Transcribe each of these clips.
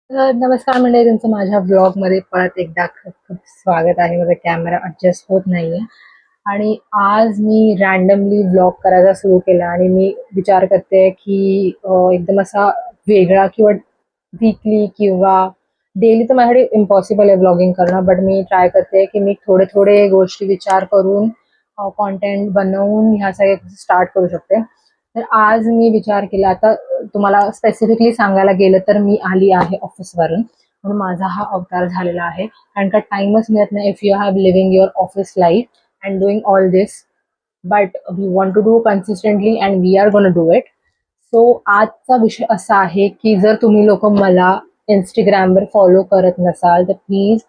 नमस्कार मंडळी, तुमचं माझ्या ब्लॉगमध्ये परत एकदा खूप खूप स्वागत आहे. माझा कॅमेरा ॲडजस्ट होत नाहीये आणि आज मी रँडमली ब्लॉग करायला सुरू केला आणि मी विचार करते की एकदम असा वेगळा किंवा वीकली किंवा डेली तर माझ्यासाठी इम्पॉसिबल आहे ब्लॉगिंग करणं. बट मी ट्राय करते की मी थोडे थोडे गोष्टी विचार करून कॉन्टेंट बनवून ह्या सगळ्या स्टार्ट करू शकते. तर आज मी विचार केला, आता तुम्हाला स्पेसिफिकली सांगायला गेलं तर मी आली आहे ऑफिसवरून, म्हणून माझा हा अवतार झालेला आहे. कारण का टाइमच मिळत नाही if you have living your office life and doing all this. But we want to do consistently and we are gone do it. So आजचा विषय असा आहे की जर तुम्ही लोक मला इंस्टाग्रामवर फॉलो करत नसाल तर please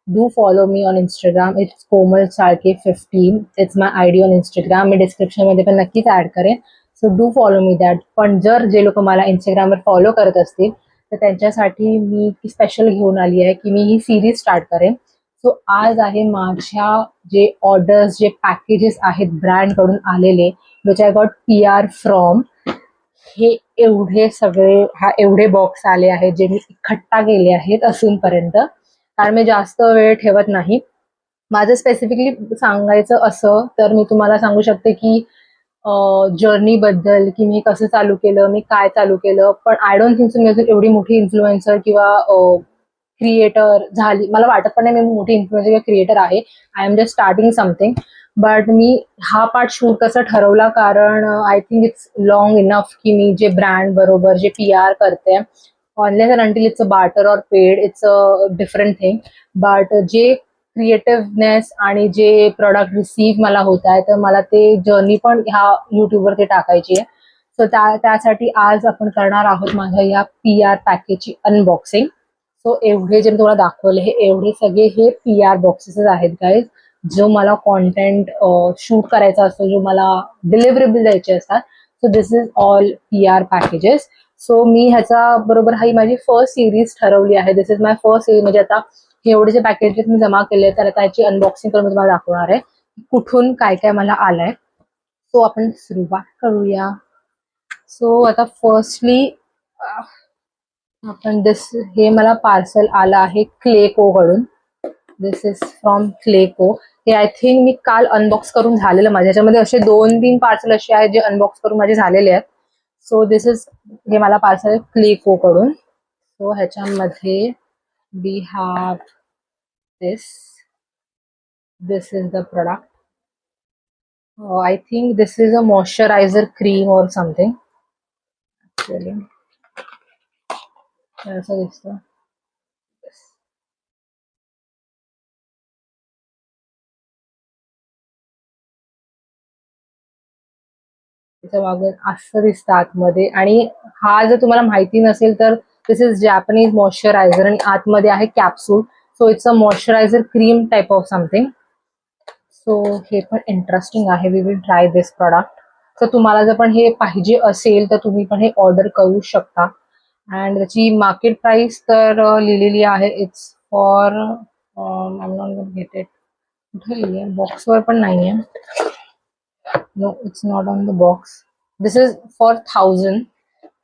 do follow me on Instagram. It's Komal Chalke 15. It's my ID on Instagram. मी डिस्क्रिप्शनमध्ये पण नक्कीच ऍड करेन. So do follow me that. पण जर जे लोक मला इंस्टाग्रामवर फॉलो करत असतील तर त्यांच्यासाठी मी स्पेशल घेऊन आली आहे की मी ही सिरीज स्टार्ट करेन. सो आज आहे माझ्या जे ऑर्डर्स, जे पॅकेजेस आहेत ब्रँडकडून आलेले, which I got PR from. हे एवढे सगळे, हा एवढे बॉक्स आले आहेत जे मी इकट्ठा केले आहेत असूनपर्यंत, कारण मी जास्त वेळ ठेवत नाही. माझं स्पेसिफिकली सांगायचं असं तर मी तुम्हाला सांगू शकते की जर्नी बद्दल, की मी कसं चालू केलं, मी काय चालू केलं. पण आय डोंट थिंक सो मी अजून एवढी मोठी इन्फ्लुएन्सर किंवा क्रिएटर झाली. मला वाटत पण नाही मी मोठी इन्फ्लुएन्सर किंवा क्रिएटर आहे. I am just starting something. But मी हा पार्ट शूट कसा ठरवला, कारण I think it's long enough की मी जे ब्रँड बरोबर जे PR करते, online and until it's a barter और paid, it's a different thing. But जे क्रिएटिव्हनेस आणि जे प्रोडक्ट रिसीव्ह मला होत आहे, तर मला ते जर्नी पण ह्या युट्यूबवरती टाकायची आहे. सो त्यासाठी आज आपण करणार आहोत माझ्या या PR पॅकेजची अनबॉक्सिंग. सो एवढे जे मी तुम्हाला दाखवले, हे एवढे सगळे हे PR बॉक्सेस आहेत गाईज. जो मला कॉन्टेंट शूट करायचा असतो, जो मला डिलिव्हरेबल द्यायचे असतात. So this is all PR packages. So मी ह्याचा बरोबर ही माझी फर्स्ट सिरीज ठरवली आहे. This is my first series. म्हणजे आता हे एवढे जे पॅकेजेस मी जमा केले तर आता याची अनबॉक्सिंग करून मी तुम्हाला दाखवणार आहे कुठून काय काय मला आलंय. सो आपण सुरुवात करूया. सो आता फर्स्टली आपण हे मला पार्सल आलं आहे क्लेको कडून. दिस इज फ्रॉम क्लेको. हे आय थिंक मी काल अनबॉक्स करून झालेलं. माझ्या ह्याच्यामध्ये असे 2-3 पार्सल असे आहेत जे अनबॉक्स करून माझे झालेले आहेत. सो दिस इज, हे मला पार्सल आहे क्लेको कडून. सो ह्याच्यामध्ये we have this. This is the product. I think this is a moisturiser cream और समथिंग. ऍक्च्युअली असं दिसतं. त्याच्या मागे असं दिसतं आतमध्ये. आणि हा जर तुम्हाला माहिती नसेल तर दिस इज जॅपनीज मॉइश्चरायझर आणि आतमध्ये आहे capsule. So it's a moisturiser cream type of something. So हे पण इंटरेस्टिंग आहे. We will try this product. तर तुम्हाला जर पण हे पाहिजे असेल तर तुम्ही पण हे ऑर्डर करू शकता. अँड त्याची मार्केट प्राइस तर लिहिलेली आहे. It's for, I am not going get it. कुठे लिहिली आहे? बॉक्सवर पण नाहीये. No, it's not on the box. This is for 1000.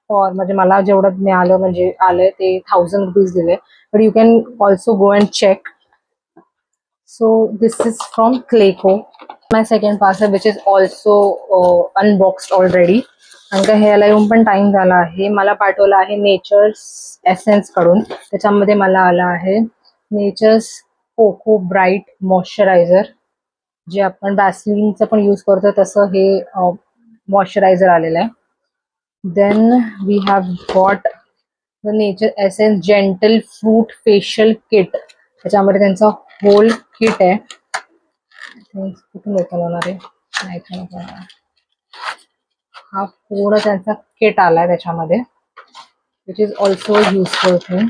For म्हणजे मला जेवढं मिळालं, म्हणजे आलंय ते 1000 रुपीज दिले. But you can also go and check. So this is from Clayco. My second parcel which is also unboxed already. कारण का ह्याला येऊन पण टाइम झाला आहे. मला पाठवलं आहे नेचर्स एसेन्स कडून. त्याच्यामध्ये मला आलं आहे नेचर्स कोको ब्राईट मॉइश्चरायझर. जे आपण वॅसलिनचं पण यूज करतो तसं हे मॉइश्चरायझर आलेलं आहे. Then we have got the nature essence gentle fruit facial kit. त्याच्यामध्ये त्यांचा होल किट आहे. कुठून ओपन होणार आहे नाही का. हा पूर्ण त्यांचा किट आलाय त्याच्यामध्ये, which is also useful thing.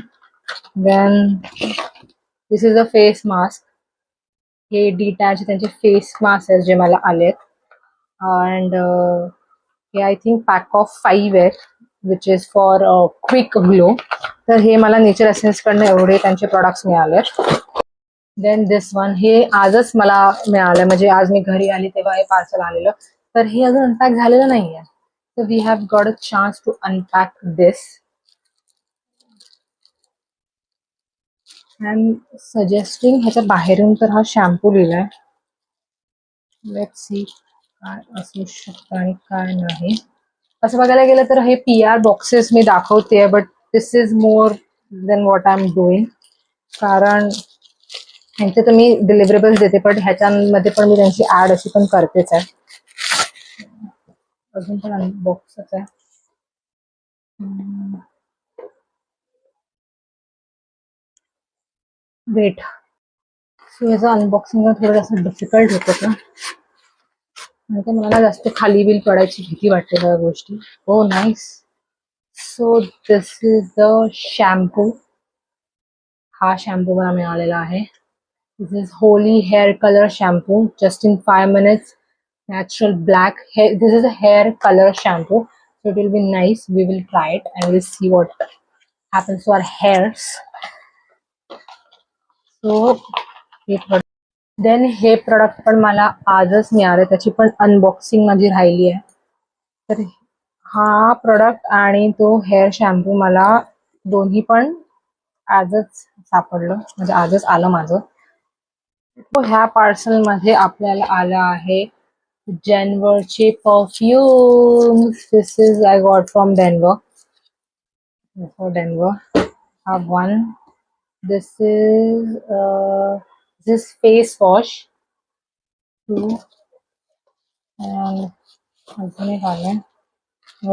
Then this is a face mask. हे डिटॅच त्यांचे फेस मास्क आहेत जे मला आलेत. अँड हे आय थिंक पॅक ऑफ 5 आहेत which is for quick glow. तर हे मला नेचर एसेन्स कडनं एवढे त्यांचे प्रोडक्ट्स मिळाले. देन दिस वन, हे आजच मला मिळालं, म्हणजे आज मी घरी आली तेव्हा हे पार्सल आलेलं. तर हे अजून अनपॅक झालेलं नाहीये. So we have got a chance to unpack this. I am suggesting ह्याच्या बाहेरून तर हा शॅम्पू लिहिलाय. लेट्स सी काय असू शकतं आणि काय नाही. असं बघायला गेलं तर हे PR बॉक्सेस मी दाखवते, but this is more than what I am doing. कारण ह्यांचे तर मी डिलिव्हरेबल्स देते, पण ह्याच्यामध्ये पण मी त्यांची ऍड अशी पण करतेच आहे. अजून पण अनबॉक्सच आहे. वेट, सो याचं अनबॉक्सिंग थोडंसं डिफिकल्ट होतं का, म्हणजे मला ना जास्त खाली बिल पडायची भीती वाटते सगळ्या गोष्टी. हो nice. So this is the shampoo. हा शॅम्पू मला मिळालेला आहे. This is holy hair colour shampoo, just in 5 minutes. Natural black hair. This is a hair color shampoo, so it will be nice. We will try it and we'll see what happens to our hairs. So then हे product पण मला आजच मिळालं, त्याची पण unboxing माझी राहिली आहे. तर हा प्रोडक्ट आणि तो हेअर शॅम्पू मला दोन्ही पण आजच सापडलं, म्हणजे आजच आलं माझं. तो ह्या पार्सल मध्ये आपल्याला आलं आहे डेन्व्हरचे perfume. This is I got from Denver. हा one. This is this face wash too, and अजून एक आलंय.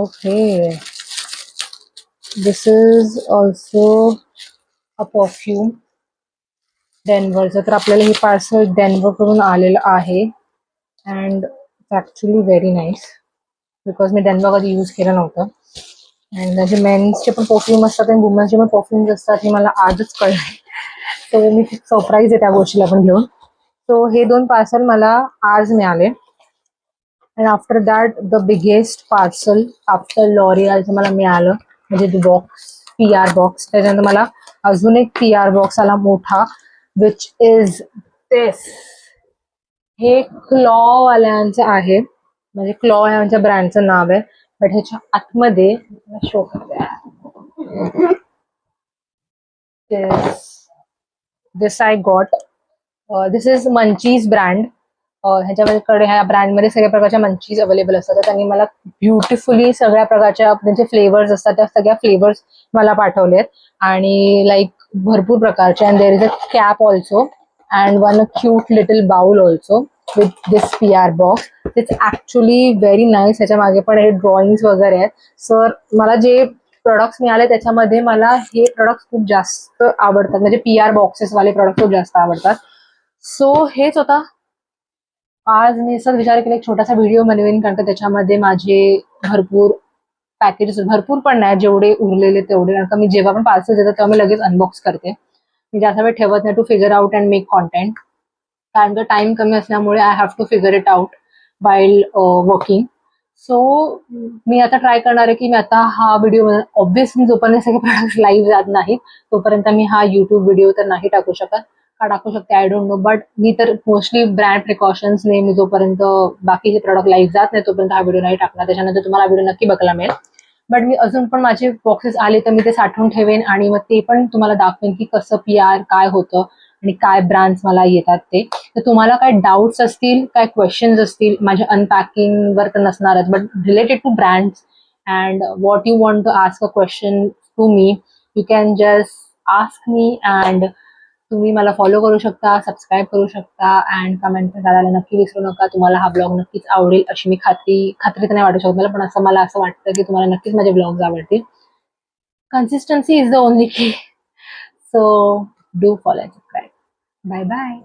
Okay, this is also a perfume डेन्व्हरचं. तर आपल्याला हे पार्सल डेन्व्हर कडून आलेलं आहे and actually very nice, because me Denver कधी यूज केलं नव्हतं. अँड त्याचे मेन्सचे पण परफ्यूम असतात आणि वुमन्सचे पण परफ्यूम्स असतात हे मला आजच कळलं. तर मी खूप सरप्राईज आहे त्या गोष्टीला पण घेऊन. सो हे दोन पार्सल मला आज मिळाले. And after that the biggest parcel after लॉरियलचं मला मिळालं, म्हणजे बॉक्स PR बॉक्स. त्याच्यानंतर मला अजून एक PR बॉक्स आला मोठा, विच इज दिस. हे क्लॉ वाल्यांचं आहे, म्हणजे क्लॉ यांच्या ब्रँडचं नाव आहे. बट ह्याच्या आतमध्ये शो करते, this I got. This is munchies brand. ह्याच्याकडे ह्या ब्रँडमध्ये सगळ्या प्रकारच्या मंचीज अवेलेबल असतात. तर त्यांनी मला ब्युटिफुली सगळ्या प्रकारच्या त्यांचे फ्लेवर्स असतात, त्या सगळ्या फ्लेवर्स मला पाठवलेत आणि लाईक भरपूर प्रकारचे. And there is a cap also and one cute little bowl also with this PR box. It's actually very nice. ह्याच्या मागे पण हे ड्रॉइंग्स वगैरे आहेत. सर मला जे प्रोडक्ट्स मिळाले त्याच्यामध्ये मला हे प्रोडक्ट्स खूप जास्त आवडतात, म्हणजे PR बॉक्सेसवाले प्रोडक्ट खूप जास्त आवडतात. सो हेच होता आज. मी असं विचार केला एक छोटासा व्हिडिओ बनवेन, कारण का त्याच्यामध्ये माझे भरपूर पॅकेजेस, भरपूर पण नाही, जेवढे उरलेले तेवढे. कारण का मी जेव्हा पण पार्सल देतात तेव्हा मी लगेच अनबॉक्स करते. मी जास्त वेळ ठेवत नाही to figure out and make content, कारण का टाइम कमी असल्यामुळे I have to figure it out while working. So मी आता ट्राय करणार आहे की मी आता हा व्हिडिओ, ऑब्व्हियसली जोपर्यंत सगळे प्रोडक्ट लाईव्ह जात नाहीत तोपर्यंत मी हा युट्यूब व्हिडिओ तर नाही टाकू शकत, का टाकू शकते आय डोंट नो. बट मी तर मोस्टली ब्रँड प्रिकॉशन्सने मी जोपर्यंत बाकीचे प्रोडक्ट लाईव्ह जात नाही तोपर्यंत हा व्हिडिओ नाही टाकणार. त्याच्यानंतर तुम्हाला व्हिडिओ नक्की बघायला मिळेल. बट मी अजून पण माझे बॉक्सेस आले तर मी ते साठवून ठेवेन आणि मग ते पण तुम्हाला दाखवेन की कसं PR काय होतं आणि काय ब्रँड्स मला येतात ते. तर तुम्हाला काय डाऊट्स असतील, काय क्वेश्चन्स असतील माझ्या अनपॅकिंगवर तर नसणारच, but related to brands and what you want to ask a question to me, you can just ask me. And तुम्ही मला फॉलो करू शकता, सबस्क्राईब करू शकता अँड कमेंट करायला नक्की विसरू नका. तुम्हाला हा ब्लॉग नक्कीच आवडेल अशी मी खात्री तर नाही वाटू शकत मला, पण असं मला असं वाटतं की तुम्हाला नक्कीच माझे ब्लॉग्स आवडतील. Consistency is the only key. So do follow and subscribe. Bye bye.